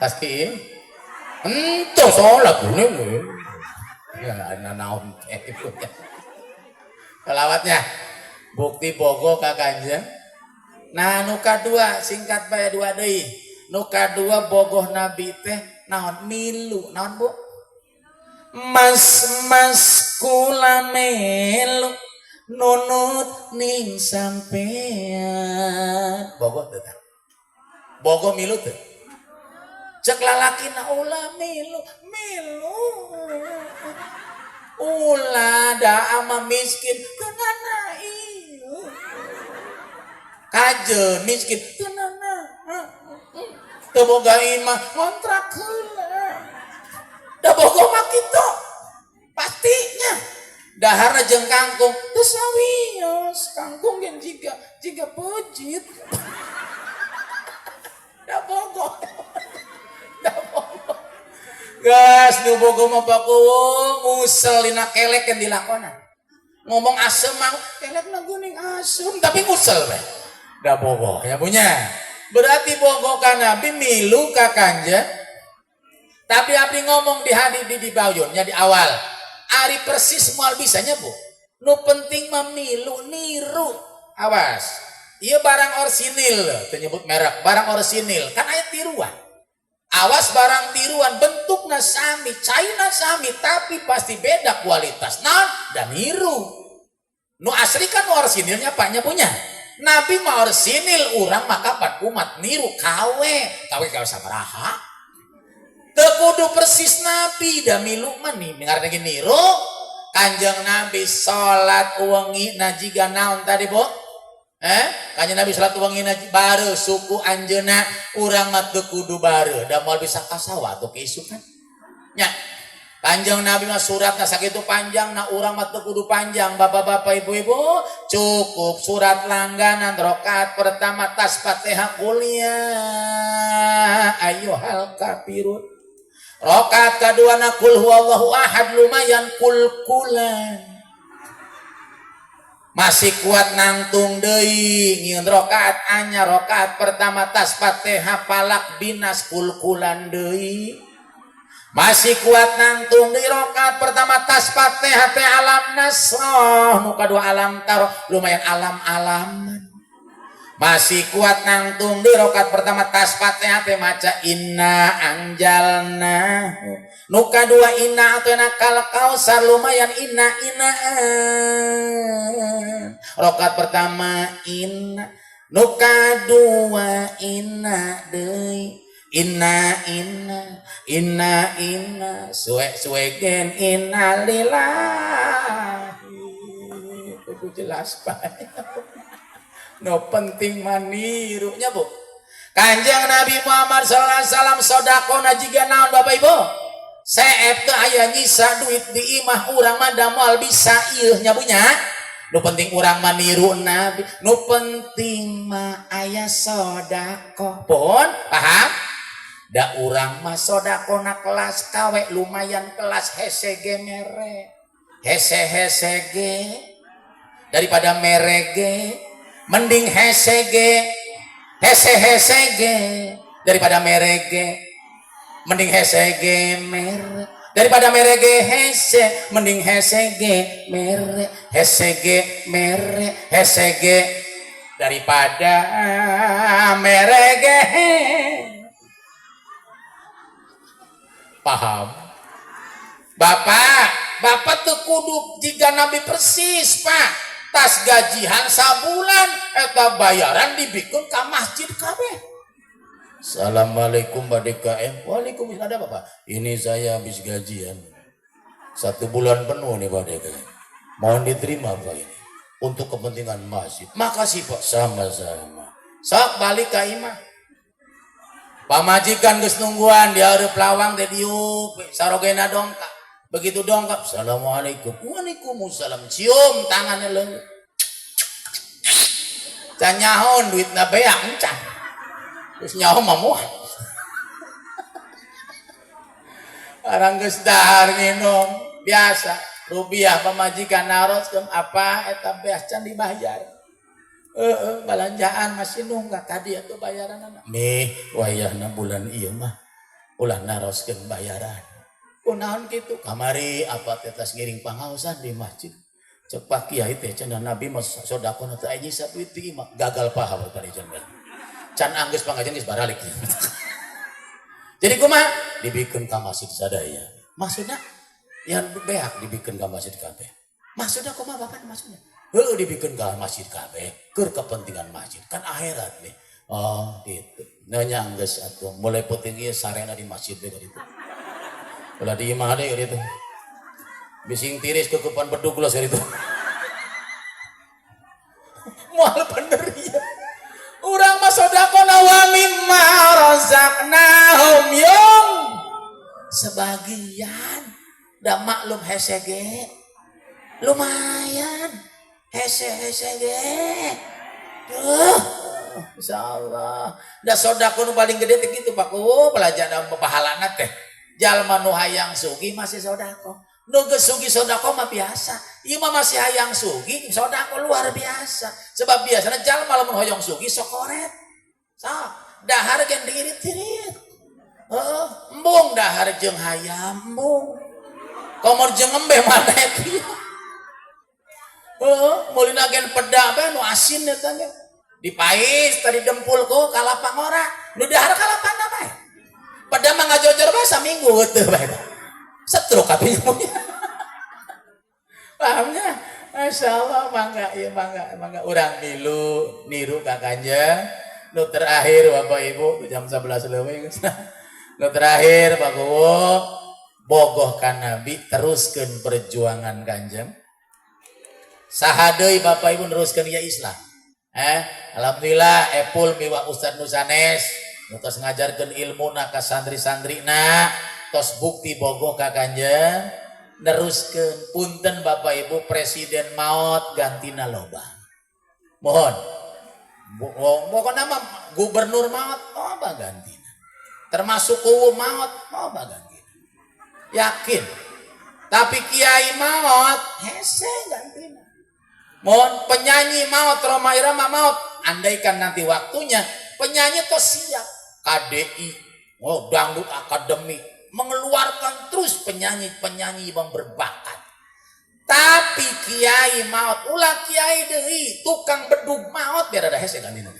Tas kiih ento sholat bener ya naon itu selawatnya bukti bogo ka Kanjeng. Nah nu kadua singkat bae 2 deui. Nu kadua bogoh nabi teh naon milu naon Bu mas kula melu nunut ning sampean bogoh teh bogoh milu teh cek lalakina ulah milu ulah da ama miskin kenana ieu kajeun miskin kenana teu boga imah ngontrak heula. Da boga mah kitu pastinya. Daharna jeung kangkung teu sawios, kangkung yang jiga pejit. Da boga. Gas nu boga mah bakueu musel dina kelek yang dilakona. Ngomong asem mah kelek na geuning asem tapi musel we. Da boga ya punya. Berarti boga ka Nabi milu ka Kanja. Tapi abdi ngomong di hadis di bauyunnya di awal. Ari persis moal bisanya bu. Nu penting mah milu niru. Awas. Ieu barang orsinil teu nyebut merek, barang orsinil kan aya tiruan. Awas barang tiruan bentukna sami, caina sami tapi pasti beda kualitas. Nah, dan niru. Nu asli kan orsinilnya apanya punya. Nabi mah orsinil urang maka pat umat niru kawe sabaraha. Teu kudu persis Nabi da milu mah nih dengar lagi niru. Kanjeng Nabi salat wengi najiga naon tadi, Bu? Kanjeng Nabi salat wengi naji bareu suku anjeunna urang mah teu kudu bareu da moal bisa kasawa atuh keisukan. Nya. Kanjeng Nabi mah suratna sakitu panjang na urang mah teu kudu panjang. Bapak-bapak ibu-ibu cukup surat langganan rakaat pertama tas Fatihah kuliah ayyuhal kafirun. Rakaat kadua na kul huwallahu ahad lumayan kul-kulan. Masih kuat nangtung deui nyieun rakaat anyar rakaat pertama tas Fatihah Falak Binas kul-kulan deui. Masih kuat nangtung di rakaat pertama tas Fatihah teh alam nasrah nu kadua alam taroh lumayan alam-alaman. Masih kuat nangtung di rakaat pertama tas Fatihah teh maca inna anjalna nu kadua inna teh nakal kausar lumayan inna. Rakaat pertama inna nu kadua inna deui inna suwegen inna lillahi kudu jelas bae. No penting manirunya bu. Kanjeng Nabi Muhammad sallallahu alaihi wasallam sodakona jiga naon Bapak Ibu? Seep teu aya nyisa duit di imah urang mah da moal bisa ieu nya bunya. Nu penting urang mah niru Nabi. Nu penting mah aya sodako. Pun paham? Da urang mah sodakona kelas kawe lumayan kelas hesege mere. Hesege daripada merege mending hesege daripada merege mending hesege mere daripada merege hese mending hesege daripada merege. Paham? Bapak tuh kudu jika Nabi persis Pak tas gajian sabulan eta bayaran dibikin ke masjid kabeh. Assalamualaikum Pak DKM. Waalaikumsalam. Ada Bapak? Ini saya habis gajian 1 bulan penuh nih Pak DKM. Mohon diterima Pak ini untuk kepentingan masjid. Makasih Pak. Sama-sama. Sok balik ke imah. Pamajikan geus nungguan di hareup lawang teh diuk sarogena dongkap. Begitu dongkap, assalamualaikum. Waalaikumsalam. Cium tangannya leungit. Can nyahoon duitna beak encan. Geus nyaho mah moal. Arang geus dahar nginum biasa. Rupiah pamajikan naroskeun apa eta beas can dibayar. Belanjaan masih nunggak tadi atau bayaran anak. Nih wayahna bulan ieu mah ulah naroskeun bayaran. Kunaon kitu? Kamari apa tetas ngiring pangaosan di masjid. Cek Pak Kiai teh cenah Nabi mah sodaqona teh aya nyisa duit di imah. Gagal paham tadi cenah. Can anggeus pangajian geus baralik. Jadi kumaha? Dibikeun ka masjid sadaya. Maksudna yang beak dibikeun ka masjid kabeh. Maksudna kumaha Bapak maksudnya? Heuh dibikeun ka masjid kabeh keur kepentingan masjid kan akhirat nih. Oh gitu. Nya geus atuh mulai penting ieu sarena di masjid teh gitu. Ulah di imah deh gitu. Bising tiris kekepan bedug geus gitu. Moal bener ieu. Urang mah sodaqona wa mimma razaqnahum yung sebagian dah maklum hesege lumayan hese insyaallah dah sodako nu paling gede gitu Pak pelajaran pahalana teh jalma nu hayang sugi masih sodako nu geus sugi sodako mah biasa ieu mah masih hayang sugi sodako luar biasa sebab biasanya jalma lamun hoyong sugi sokoret dahar gen diirit-irit embung dahar jeung hayam embung komor jeung embe maneh kieu mulina gen peda bae nu asin eta ge dipais tadi dempul ku kalapang ora nu dahar kalapangna bae peda mah ngajojor bae saminggu teu bae setruk kabeh pahamnya masyaallah mangga ieu mangga urang niru ka Kanjeng nu terakhir Bapak Ibu jam 11 leuwih nu terakhir Pak Kuwu bogoh ka Nabi teruskeun perjuangan Kanjeng saha deui Bapak Ibu neruskeun ieu Islam alhamdulillah epul miwah Ustaz Nusanes nu tos ngajarkeun ilmuna ka santri-santrina tos bukti bogoh ka Kanjeng neruskeun punten Bapak Ibu presiden maot gantina loba mohon pokoknya mah gubernur maut apa gantina termasuk kuwu maut apa gantina yakin tapi kiai maut hese gantina mohon penyanyi maut Rhoma Irama maut andaikan nanti waktunya penyanyi tos siap KDI dangdut akademi mengeluarkan terus penyanyi-penyanyi yang berbakat tapi kiai maut ulah kiai deui tukang bedug maut biar ada hese gantina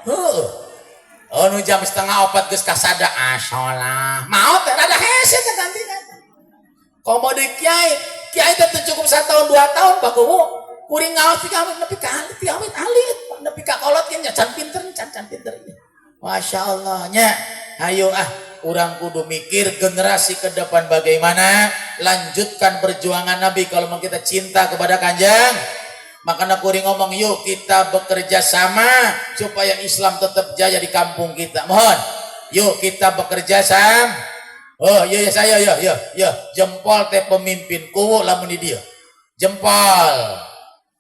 nu jam 3:30 geus kasada asolah maut biar ada hese gantina komodo kiai teh cukup 1 tahun 2 tahun Pak Kuwu kuring ngaos ti kawin nepi ka alit nepi ka kolot nya can pinter masyaallah nya hayo urang kudu mikir generasi ke depan bagaimana lanjutkan perjuangan Nabi kalau mau kita cinta kepada Kanjeng makanya kuring ngomong yuk kita bekerja sama supaya Islam tetap jaya di kampung kita mohon yuk kita bekerja sama iya saya ya jempol teh pemimpin Kuwu lamun di dia jempol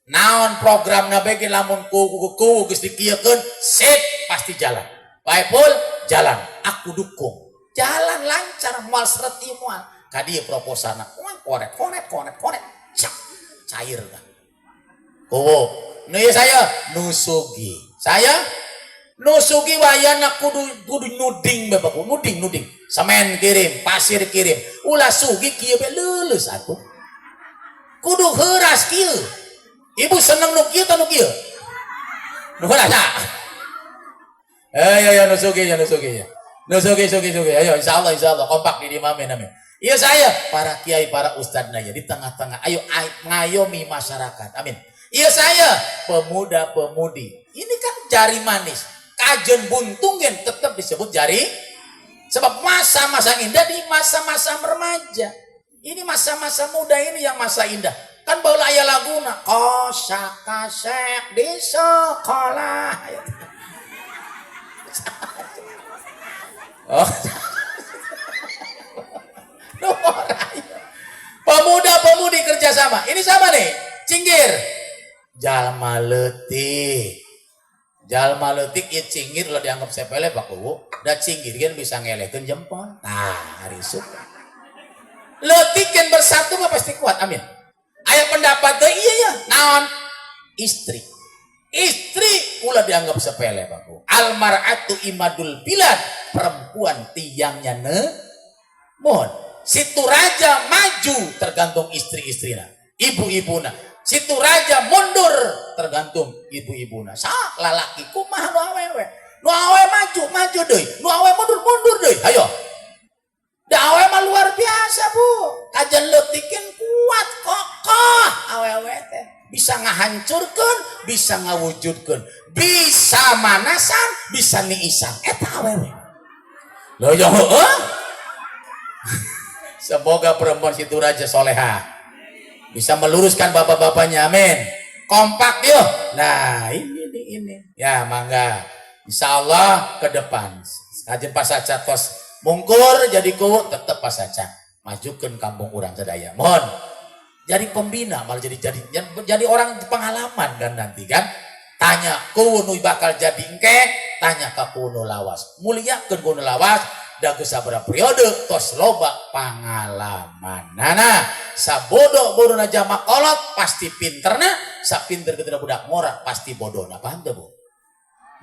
naon program Nabi lamun Kuwu geus dikieukeun sip pasti jalan Baipul jalan aku dukung jalan lancar moal seret ieu moal ka dieu proposalna koret cak cair dah Kuwu nu ieu saya nusugi wayana kudu nuding Bapak nuding semen kirim pasir kirim ulah sugi kieu be leuleus atuh kudu heuras kieu ibu seneng nu kieu tah nu kieu nu heuras ya nusugi ayo insyaallah kompak di amin iya saya para kiai para ustadz naya di tengah-tengah ayo ngayomi masyarakat amin iya saya pemuda pemudi ini kan jari manis kajen buntung kan tetap disebut jari sebab masa-masa indah di masa-masa remaja ini masa-masa muda ini yang masa indah kan baula aya laguna kosakasek di sekolah pemuda-pemudi kerjasama ini sama nih cinggir jalma leutik ieu cinggir lo dianggap sepele Pak Kuwu da cinggir kan bisa ngelehkeun jempol harisuk leutik kan bersatu mah pasti kuat amin aya pendapat teh iya ya naon istri ulah dianggap sepele Pak Kuwu almar'atu imadul bilad perempuan tiangnya mohon situ raja maju tergantung istri-istrina ibu-ibuna situ raja mundur tergantung ibu-ibuna sak lalaki kumaha nu awewe maju deui nu awewe mundur deui hayo da awewe mah luar biasa Bu kajen leutikeun kuat kokoh awewe teh bisa ngahancurkeun bisa ngawujudkeun bisa manasan bisa niisan eta awewe loh ya semoga perempuan situ raja soleha bisa meluruskan bapak-bapaknya amin kompak yuk nah ini ya mangga Insyaallah ke depan kajen pasaca tos mungkur jadi ku tetep pasaca majukeun kampung urang sadaya. Mohon jadi pembina malah jadi orang pengalaman dan nanti kan tanya kuno bakal jadi engke tanya ke kuno lawas muliakeun kuno lawas dagu sabaraha periode tos loba pangalaman nana sabodo-bodona jama kolot pasti pinterna sapinter ketina budak ngora pasti bodona paham teu Bu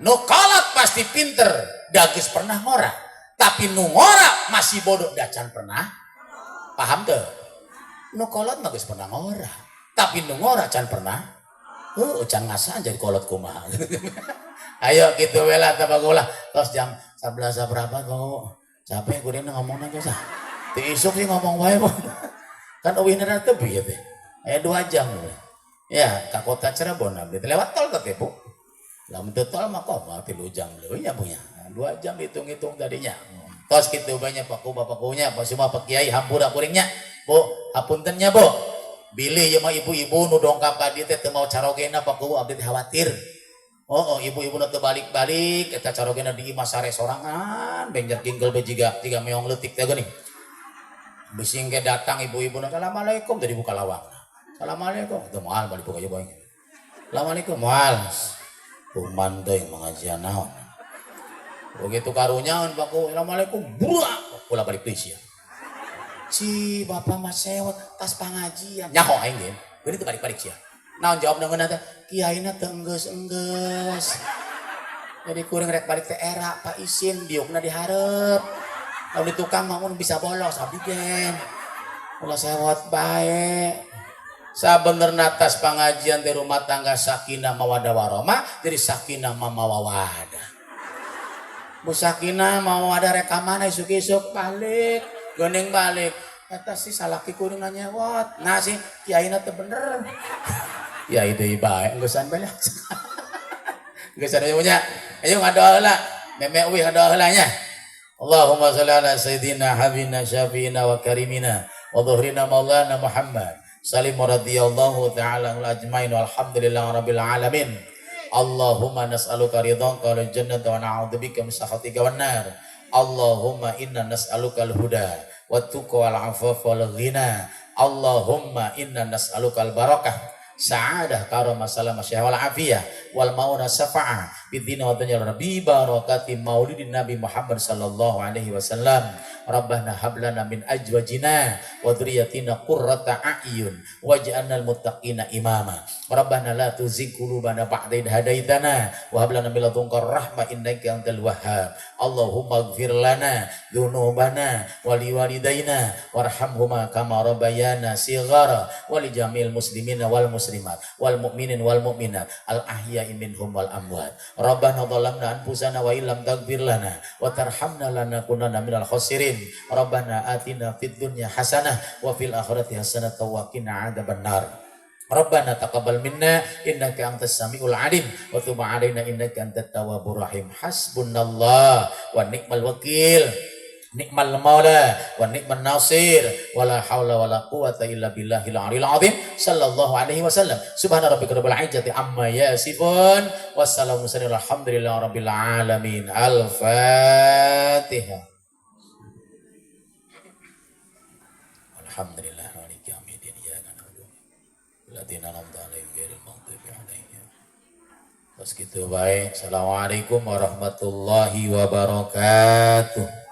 nu kolot pasti pinter dageus pernah ngora tapi nu ngora masih bodoh dacan pernah paham teu nu kolot mah geus pernah ngora tapi nu ngora can pernah can ngasan jadi kolot kumaha ayo gitu we lah tabagolah tos jam 11 berapa kau capek gue ngomong nang sah ti isuk sih ngomong wae kan uwinna teu bieu teh aya 2 jam ya ka kota Cirebon abdi lewat tol teh Bu lamun teu tol mah komo 3 jam leuwih ya Bu nya 2 jam hitung-hitung tadinya tos kitu banyak bapak-bapaknya pas semua Pak Kiai hampura kuringnya Bu hapuntennya Bu bilih ya mah ibu-ibu nu dongkap ka dieu teh teu mau carogena Pak Ku abdi khawatir ibu-ibu nu teu balik-balik eta carogena di imah sare sorangan benjak jinggel be jiga meong leutik teh geuning bising ge datang ibu-ibu nu assalamualaikum tadi buka lawang assalamualaikum teu moal balik buka ieu assalamualaikum moal kuman teh mengajian naon begitu karunya Pak Ku assalamualaikum burak ulah balik deui sia si bapak mas sewot tas pengajian nyaho aing ge geuning teu balik-balik sia naon jawab nangeunna teh kiaina teu enggeus jadi kuring rek balik teh era Pak Isin diukna dihareup lamun di tukang mah mun bisa bolos abdi gen ulah sewot bae sabenerna tas pengajian teh rumah tangga sakinah mawaddah warahmah jadi sakinah mawadah bu sakinah mawadah rek ka mana isuk-isuk balik geuning balik eta si salaki kuring nyewot nah si kiaina teu bener ya ide bae engeusan bae engeusan punya ayo ngadoa heula meme euy ngadoa heula nya Allahumma shalli ala sayyidina habibina syafiina wa karimina wa dhuhrina maulana Muhammad salim radhiyallahu ta'ala ajmain walhamdulillahi rabbil alamin Allahumma nas'aluka ridhaka wal jannata wa na'udzubika min sakhatika wan nar Allahumma inna nas'aluka al-huda wat-tuqa wal-'afafa wal-ghina Allahumma inna nas'aluka al-barakah sa'adah karamah salamah wal afiyah wal mauna syafa'ah bidina wa dunya bi barakati maulidin nabi Muhammad sallallahu alaihi wasallam Rabbana hab lana min azwajina wa dzurriyyatina qurrata a'yun waj'alnal muttaqina imama Rabbana la tuzigh qulubana ba'da idh hadaitana wa hab lana min ladunka rahmah innaka antal wahhab Allahumma ighfir lana dzunubana wa liwalidayna warhamhuma kama rabbayana shighara wa li jamil muslimina wal muslimat wal mu'minin wal mu'minat al ahya'i minhum wal amwat Rabbana dhalamna anfusana wa illam taghfir lana wa tarhamna lanakunanna minal khasirin Rabbana atina fid dunya hasanah wa fil akhirati hasanah wa qina adzabannar Rabbana taqabbal minna innaka antas samiul alim wa tub 'alaina innaka antat tawwabur rahim hasbunallah wa ni'mal wakil nikmal maula wa nikman nasir wala haula wala quwata illa billahil aliyil azim sallallahu alaihi wasallam subhana rabbika rabbil izzati amma yasifun wassalamu alhamdulillahi rabbil alamin al-fatihah alhamdulillah maliki yaumiddin iyyaka na'budu wa iyyaka nasta'in ghairil maghdubi 'alaihim terus gitu baik assalamualaikum warahmatullahi wabarakatuh.